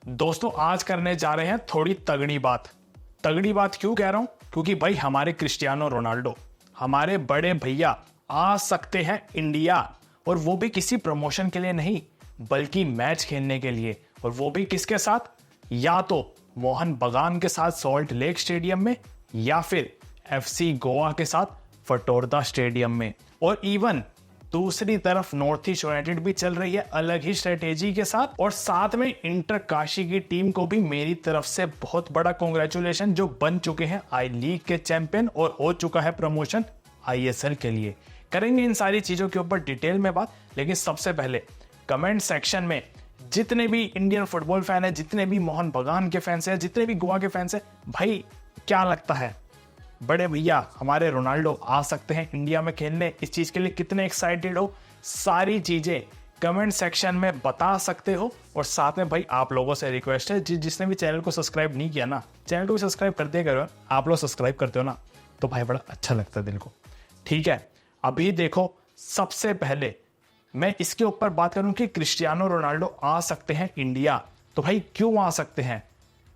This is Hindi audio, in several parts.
दोस्तों आज करने जा रहे हैं थोड़ी तगड़ी बात। तगड़ी बात क्यों कह रहा हूं? क्योंकि भाई हमारे क्रिस्टियानो रोनाल्डो, हमारे बड़े भैया आ सकते हैं इंडिया, और वो भी किसी प्रमोशन के लिए नहीं बल्कि मैच खेलने के लिए। और वो भी किसके साथ? या तो मोहन बगान के साथ सॉल्ट लेक स्टेडियम में, या फिर एफसी गोवा के साथ फटोरदा स्टेडियम में। और इवन दूसरी तरफ नॉर्थ ईस्ट यूनाइटेड भी चल रही है अलग ही स्ट्रेटेजी के साथ। और साथ में इंटर काशी की टीम को भी मेरी तरफ से बहुत बड़ा कांग्रेचुलेशन, जो बन चुके हैं आई लीग के चैंपियन और हो चुका है प्रमोशन आईएसएल के लिए। करेंगे इन सारी चीजों के ऊपर डिटेल में बात, लेकिन सबसे पहले कमेंट सेक्शन में जितने भी इंडियन फुटबॉल फैन है, जितने भी मोहन बगान के फैंस है, जितने भी गोवा के फैंस है, भाई क्या लगता है बड़े भैया हमारे रोनाल्डो आ सकते हैं इंडिया में खेलने? इस चीज के लिए कितने एक्साइटेड हो? सारी चीजें कमेंट सेक्शन में बता सकते हो। और साथ में भाई आप लोगों से रिक्वेस्ट है, जिसने भी चैनल को सब्सक्राइब नहीं किया ना, चैनल को भी सब्सक्राइब कर दिया करो। आप लोग सब्सक्राइब करते हो ना तो भाई बड़ा अच्छा लगता है दिल को। ठीक है, अभी देखो सबसे पहले मैं इसके ऊपर बात करूं कि क्रिस्टियानो रोनाल्डो आ सकते हैं इंडिया। तो भाई क्यों आ सकते हैं?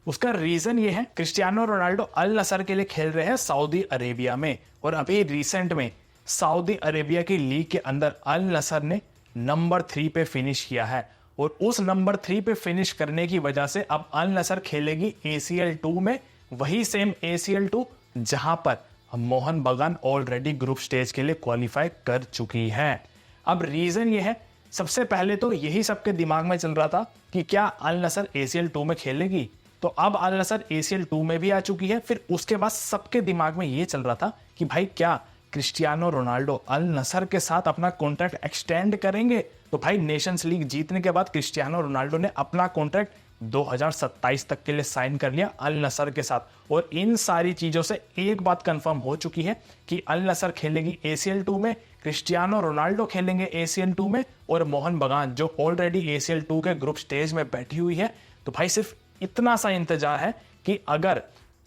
उसका रीजन ये है, क्रिस्टियानो रोनाल्डो अल नसर के लिए खेल रहे हैं सऊदी अरेबिया में। और अभी रिसेंट में सऊदी अरेबिया की लीग के अंदर अल नसर ने नंबर 3 पे फिनिश किया है। और उस नंबर 3 पे फिनिश करने की वजह से अब अल नसर खेलेगी ACL 2 में, वही सेम ACL 2 जहां पर मोहन बगान ऑलरेडी ग्रुप स्टेज के लिए क्वालिफाई कर चुकी है। अब रीजन ये है, सबसे पहले तो यही सबके दिमाग में चल रहा था कि क्या अल नसर ACL 2 में खेलेगी, तो अब अल नसर ACL 2 में भी आ चुकी है। फिर उसके बाद सबके दिमाग में ये चल रहा था कि भाई क्या क्रिस्टियानो रोनाल्डो अल नसर के साथ अपना कॉन्ट्रैक्ट एक्सटेंड करेंगे? तो भाई नेशंस लीग जीतने के बाद क्रिस्टियानो रोनाल्डो ने अपना कॉन्ट्रैक्ट 2027 तक के लिए साइन कर लिया अल नसर के साथ। और इन सारी चीजों से एक बात कंफर्म हो चुकी है कि अल नसर खेलेगी ACL 2 में, क्रिस्टियानो रोनाल्डो खेलेंगे ACL 2 में, और मोहन बगान जो ऑलरेडी ACL 2 के ग्रुप स्टेज में बैठी हुई है। तो भाई सिर्फ इतना सा इंतजार है कि अगर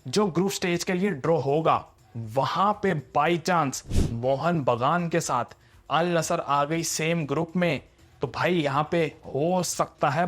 जो ग्रुप स्टेज के लिए ड्रॉ होगा वहां पे बाय चांस मोहन बगान के साथ अल नसर आ गई सेम ग्रुप में, तो भाई यहां पे हो सकता है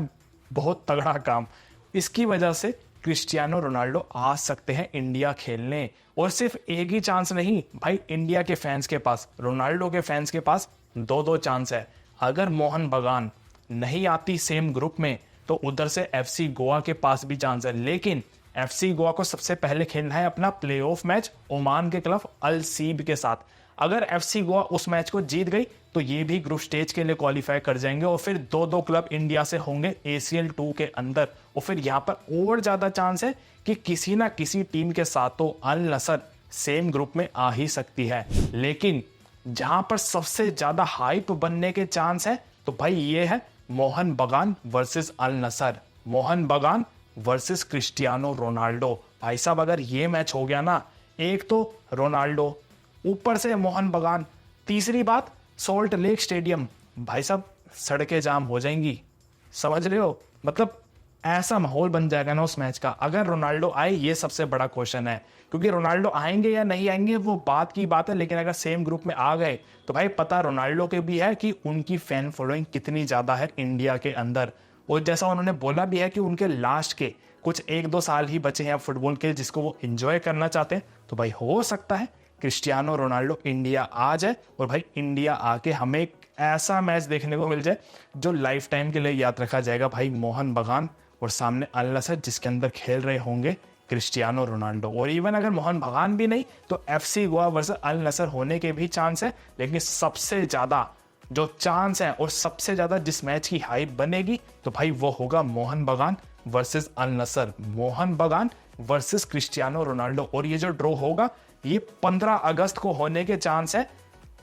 बहुत तगड़ा काम। इसकी वजह से क्रिस्टियानो रोनाल्डो आ सकते हैं इंडिया खेलने। और सिर्फ एक ही चांस नहीं भाई, इंडिया के फैंस के पास, रोनाल्डो के फैंस के पास दो चांस है। अगर मोहन बगान नहीं आती सेम ग्रुप में तो उधर से FC गोवा के पास भी चांस है। लेकिन FC गोवा को सबसे पहले खेलना है अपना प्लेऑफ मैच ओमान के क्लब अल सीब के साथ। अगर FC गोवा उस मैच को जीत गई तो ये भी ग्रुप स्टेज के लिए क्वालिफाई कर जाएंगे। और फिर दो क्लब इंडिया से होंगे ACL 2 के अंदर। और फिर यहाँ पर और ज्यादा चांस है कि किसी ना किसी टीम के साथ तो अल नसर सेम ग्रुप में आ ही सकती है। लेकिन जहां पर सबसे ज्यादा हाइप बनने के चांस है तो भाई ये है मोहन बगान वर्सेस अल नसर, मोहन बगान वर्सेस क्रिस्टियानो रोनाल्डो। भाई साहब अगर ये मैच हो गया ना, एक तो रोनाल्डो, ऊपर से मोहन बगान, तीसरी बात सॉल्ट लेक स्टेडियम, भाई साहब सड़कें जाम हो जाएंगी। समझ रहे हो? मतलब ऐसा माहौल बन जाएगा ना उस मैच का। अगर रोनाल्डो आए, ये सबसे बड़ा क्वेश्चन है, क्योंकि रोनाल्डो आएंगे या नहीं आएंगे वो बात की बात है। लेकिन अगर सेम ग्रुप में आ गए तो भाई पता रोनाल्डो के भी है कि उनकी फैन फॉलोइंग कितनी ज्यादा है इंडिया के अंदर। और जैसा उन्होंने बोला भी है कि उनके लास्ट के कुछ 1-2 साल ही बचे हैं फुटबॉल के, जिसको वो एंजॉय करना चाहते हैं। तो भाई हो सकता है क्रिस्टियानो रोनाल्डो इंडिया आ जाए और भाई इंडिया आके हमें एक ऐसा मैच देखने को मिल जाए जो लाइफ टाइम के लिए याद रखा जाएगा। भाई मोहन बगान और सामने अल नसर, जिसके अंदर खेल रहे होंगे क्रिस्टियानो रोनाल्डो। और इवन अगर मोहन बगान भी नहीं तो FC गोवा वर्सेस अल नसर होने के भी चांस है। लेकिन सबसे ज्यादा जो चांस है और सबसे ज्यादा जिस मैच की हाइप बनेगी तो भाई वो होगा मोहन बगान वर्सेस अल नसर, मोहन बगान वर्सेस क्रिस्टियानो रोनाल्डो। और ये जो ड्रॉ होगा ये 15 अगस्त को होने के चांस है।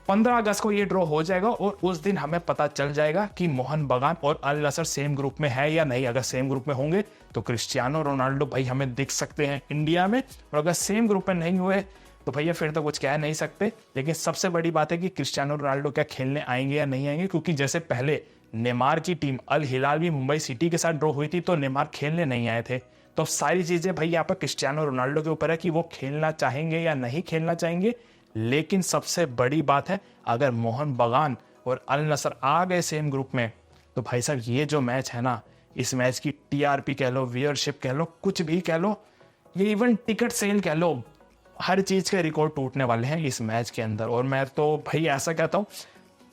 15 अगस्त को ये ड्रॉ हो जाएगा और उस दिन हमें पता चल जाएगा कि मोहन बगान और अल नसर सेम ग्रुप में है या नहीं। अगर सेम ग्रुप में होंगे तो क्रिस्टियानो रोनाल्डो भाई हमें दिख सकते हैं इंडिया में, और अगर सेम ग्रुप में नहीं हुए तो भैया फिर तो कुछ कह नहीं सकते। लेकिन सबसे बड़ी बात है कि क्रिस्टियानो रोनाल्डो क्या खेलने आएंगे या नहीं आएंगे, क्योंकि जैसे पहले नेमार की टीम अल हिलाल भी मुंबई सिटी के साथ ड्रॉ हुई थी तो नेमार खेलने नहीं आए थे। तो सारी चीजें भाई यहाँ पर क्रिस्टियानो रोनाल्डो के ऊपर है कि वो खेलना चाहेंगे या नहीं खेलना चाहेंगे। लेकिन सबसे बड़ी बात है, अगर मोहन बगान और अल नसर आ गए सेम ग्रुप में तो भाई साहब ये जो मैच है ना, इस मैच की टीआरपी कह लो, व्यूअरशिप कह लो, कुछ भी कह लो, ये इवन टिकट सेल कह लो, हर चीज़ के रिकॉर्ड टूटने वाले हैं इस मैच के अंदर। और मैं तो भाई ऐसा कहता हूँ,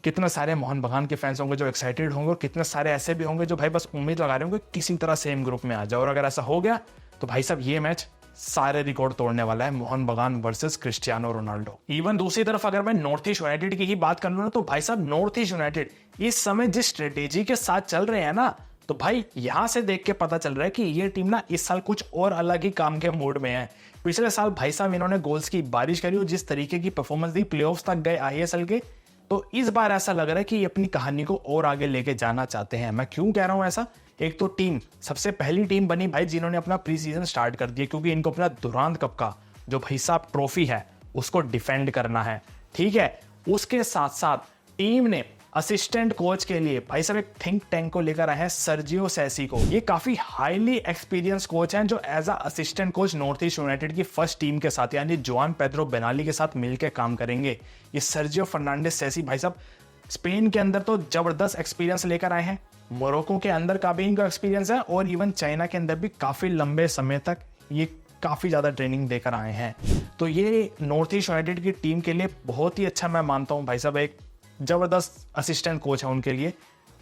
कितने सारे मोहन बगान के फैंस होंगे जो एक्साइटेड होंगे, और कितने सारे ऐसे भी होंगे जो भाई बस उम्मीद लगा रहे होंगे किसी तरह सेम ग्रुप में आ जाए। और अगर ऐसा हो गया तो भाई साहब ये मैच सारे रिकॉर्ड तोड़ने वाला है, मोहन बगान वर्सेस क्रिस्टियानो रोनाल्डो। इवन दूसरी तरफ अगर मैं नॉर्थ ईस्ट यूनाइटेड की ही बात कर लूँ ना, तो भाई साहब नॉर्थ ईस्ट यूनाइटेड इस समय जिस स्ट्रेटेजी के साथ चल रहे हैं ना, तो भाई यहां से देख के पता चल रहा है कि ये टीम ना इस साल कुछ और अलग ही काम के मूड में है। पिछले साल भाई साहब इन्होंने गोल्स की बारिश करी और जिस तरीके की परफॉर्मेंस दी, प्लेऑफ्स तक गए आईएसएल के, तो इस बार ऐसा लग रहा है कि ये अपनी कहानी को और आगे लेके जाना चाहते हैं। मैं क्यों कह रहा हूं ऐसा? एक तो टीम सबसे पहली टीम बनी भाई जिन्होंने अपना प्री सीजन स्टार्ट कर दिया, क्योंकि इनको अपना दुरांत कप का जो भाई साहब ट्रॉफी है उसको डिफेंड करना है, ठीक है। उसके साथ साथ टीम ने असिस्टेंट कोच के लिए भाई साहब एक थिंक टैंक को लेकर आए हैं, सर्जियो सैसी को। ये काफी हाईली एक्सपीरियंस कोच हैं जो as a assistant coach North East United की फर्स्ट टीम के साथ यानी जुआन पेड्रो बेनाली के साथ मिलकर काम करेंगे। ये सर्जियो फर्नांडिस सैसी भाई साहब स्पेन के अंदर तो जबरदस्त एक्सपीरियंस लेकर आए हैं, मोरक्को के अंदर का भी इनका एक्सपीरियंस है, और इवन चाइना के अंदर भी काफी लंबे समय तक ये काफी ज्यादा ट्रेनिंग देकर आए हैं। तो ये नॉर्थ ईस्ट यूनाइटेड की टीम के लिए बहुत ही अच्छा मैं मानता हूं भाई साहब, एक जबरदस्त असिस्टेंट कोच है उनके लिए।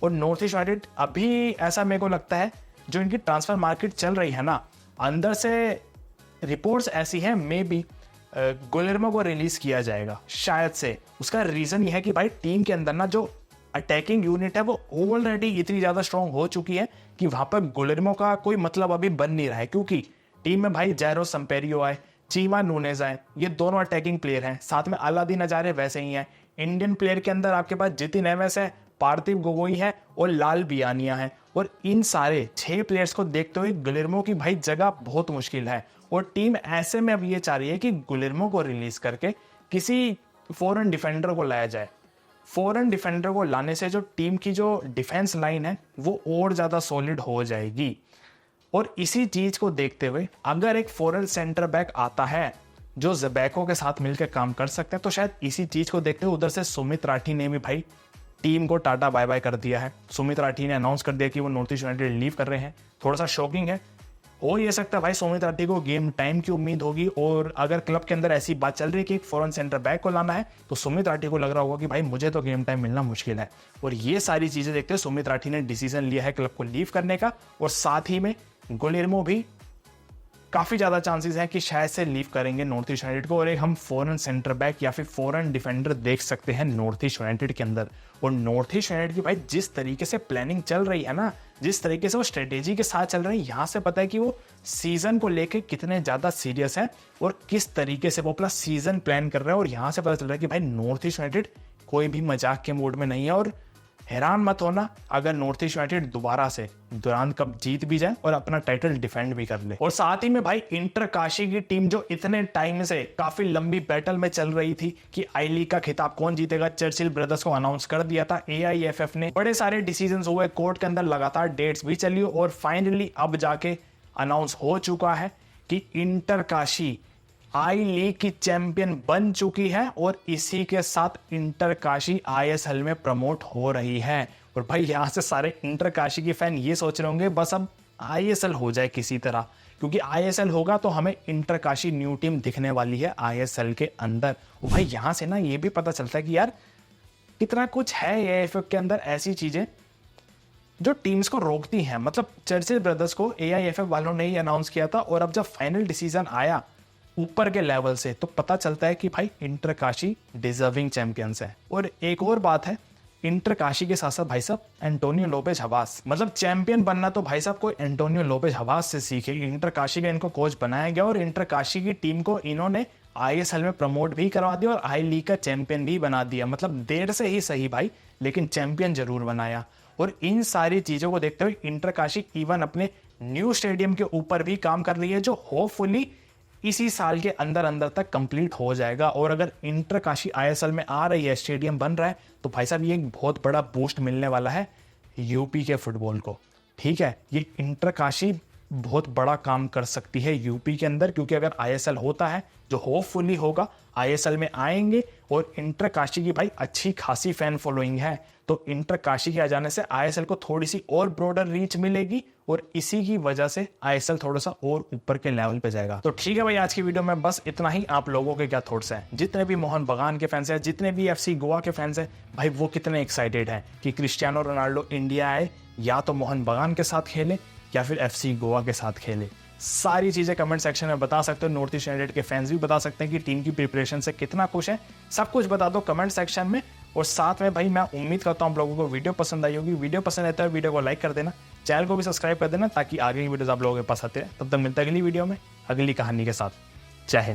और नॉर्थ ईस्ट यूनाइटेड अभी ऐसा मेरे को लगता है जो इनकी ट्रांसफर मार्केट चल रही है ना, अंदर से रिपोर्ट्स ऐसी हैं मे बी गुलेर्मो को रिलीज किया जाएगा शायद से। उसका रीजन ये है कि भाई टीम के अंदर ना जो अटैकिंग यूनिट है वो ऑलरेडी इतनी ज्यादा स्ट्रांग हो चुकी है कि वहां पर गुलेर्मो का कोई मतलब अभी बन नहीं रहा है, क्योंकि टीम में भाई जैरो संपेरियो आए, चीमा नूनेज आए, ये दोनों अटैकिंग प्लेयर हैं, साथ में अलादीन अजारे वैसे ही हैं। इंडियन प्लेयर के अंदर आपके पास जितिन एवेस है, पार्थिव गोगोई है और लाल बियानिया है, और इन सारे 6 प्लेयर्स को देखते हुए गुलेर्मो की भाई जगह बहुत मुश्किल है। और टीम ऐसे में अब ये चाह रही है कि गुलेर्मो को रिलीज करके किसी फॉरेन डिफेंडर को लाया जाए। फॉरेन डिफेंडर को लाने से जो टीम की जो डिफेंस लाइन है वो और ज्यादा सॉलिड हो जाएगी। और इसी चीज को देखते हुए अगर एक फॉरेन सेंटर बैक आता है जो ज़बैको के साथ मिलकर काम कर सकते हैं, तो शायद इसी चीज को देखते हुए उधर से सुमित राठी ने भी भाई टीम को टाटा बाय बाय कर दिया है। सुमित राठी ने अनाउंस कर दिया कि वो नॉर्थ ईस्ट यूनाइटेड लीव कर रहे हैं। थोड़ा सा शॉकिंग है, हो ये सकता है भाई सुमित राठी को गेम टाइम की उम्मीद होगी, और अगर क्लब के अंदर ऐसी बात चल रही है कि एक फॉरेन सेंटर बैक को लाना है, तो सुमित राठी को लग रहा होगा कि भाई मुझे तो गेम टाइम मिलना मुश्किल है। और ये सारी चीजें देखते हुए सुमित राठी ने डिसीजन लिया है क्लब को लीव करने का, और साथ ही में गुलेर्मो भी काफी ज्यादा चांसेस हैं कि शायद से लीव करेंगे नॉर्थ ईस्ट यूनाइटेड को, और एक हम फॉरेन सेंटर बैक या फिर फॉरेन डिफेंडर देख सकते हैं नॉर्थ ईस्ट यूनाइटेड के अंदर। और नॉर्थ ईस्ट यूनाइटेड की भाई जिस तरीके से प्लानिंग चल रही है ना, जिस तरीके से वो स्ट्रेटेजी के साथ चल रहे हैं, यहाँ से पता है कि वो सीजन को लेके कितने ज्यादा सीरियस है और किस तरीके से वो अपना सीजन प्लान कर रहे हैं। और यहाँ से पता चल रहा है कि भाई नॉर्थ ईस्ट यूनाइटेड कोई भी मजाक के मूड में नहीं है। और हैरान मत होना अगर नॉर्थ ईस्ट यूनाइटेड दोबारा से दुरांत कप जीत भी जाए और अपना टाइटल डिफेंड भी कर ले। और साथ ही में भाई इंटर काशी की टीम जो इतने टाइम से काफी लंबी बैटल में चल रही थी कि आई लीग का खिताब कौन जीतेगा, चर्चिल ब्रदर्स को अनाउंस कर दिया था AIFF ने। बड़े सारे डिसीजंस हुए, कोर्ट के अंदर लगातार डेट्स भी चली, और फाइनली अब जाके अनाउंस हो चुका है कि इंटर काशी आई लीग की चैंपियन बन चुकी है, और इसी के साथ इंटर काशी ISL में प्रमोट हो रही है। और भाई यहां से सारे इंटर काशी के फैन ये सोच रहे होंगे बस अब ISL हो जाए किसी तरह, क्योंकि ISL होगा तो हमें इंटर काशी न्यू टीम दिखने वाली है ISL के अंदर। और भाई यहां से ना ये भी पता चलता है कि यार कितना कुछ है AIFF के अंदर, ऐसी चीजें जो टीम्स को रोकती हैं। मतलब चर्चिल ब्रदर्स को AIFF वालों ने ही अनाउंस किया था, और अब जब फाइनल डिसीजन आया ऊपर के लेवल से तो पता चलता है कि भाई इंटर काशी डिजर्विंग चैंपियंस है। और एक और बात है, इंटर काशी के साथ साथ भाई साहब एंटोनियो लोपेज हवास, मतलब चैंपियन बनना तो भाई साहब कोई एंटोनियो लोपेज हवास से सीखे। इंटर काशी का इनको कोच बनाया गया, और इंटर काशी की टीम को इन्होंने ISL में प्रमोट भी करवा दिया और आई लीग का चैंपियन भी बना दिया। मतलब देर से ही सही भाई, लेकिन चैंपियन जरूर बनाया। और इन सारी चीजों को देखते हुए इंटर काशी इवन अपने न्यू स्टेडियम के ऊपर भी काम कर रही है, जो होपफुली इसी साल के अंदर अंदर तक कंप्लीट हो जाएगा। और अगर इंटर काशी ISL में आ रही है, स्टेडियम बन रहा है, तो भाई साहब ये एक बहुत बड़ा बूस्ट मिलने वाला है यूपी के फुटबॉल को। ठीक है, ये इंटर काशी बहुत बड़ा काम कर सकती है यूपी के अंदर, क्योंकि अगर आईएसएल होता है, जो होपफुली होगा, आईएसएल में आएंगे और इंटर काशी की भाई अच्छी खासी फैन फॉलोइंग है, तो इंटर काशी के आ जाने से आईएसएल को थोड़ी सी और ब्रॉडर रीच मिलेगी और इसी की वजह से आईएसएल थोड़ा सा और ऊपर के लेवल पे जाएगा। तो ठीक है भाई, आज की वीडियो में बस इतना ही। आप लोगों के क्या थॉट्स हैं? जितने भी मोहन बगान के फैंस हैं, जितने भी एफसी गोवा के फैंस हैं, भाई वो कितने एक्साइटेड हैं कि क्रिस्टियानो रोनाल्डो इंडिया आए, या तो मोहन बगान के साथ खेले या फिर एफसी गोवा के साथ खेले? सारी चीजें कमेंट सेक्शन में बता सकते हो। नॉर्थ ईस्ट यूनाइटेड के फैंस भी बता सकते हैं कि टीम की प्रिपरेशन से कितना खुश है, सब कुछ बता दो कमेंट सेक्शन में। और साथ में भाई मैं उम्मीद करता हूँ आप लोगों को वीडियो पसंद आई होगी। वीडियो पसंद आता है वीडियो को लाइक कर देना, चैनल को भी सब्सक्राइब कर देना, ताकि आगे की वीडियोस आप लोगों के पास आते रहे। तब तक मिलते हैं अगली वीडियो में अगली कहानी के साथ। जय हिंद।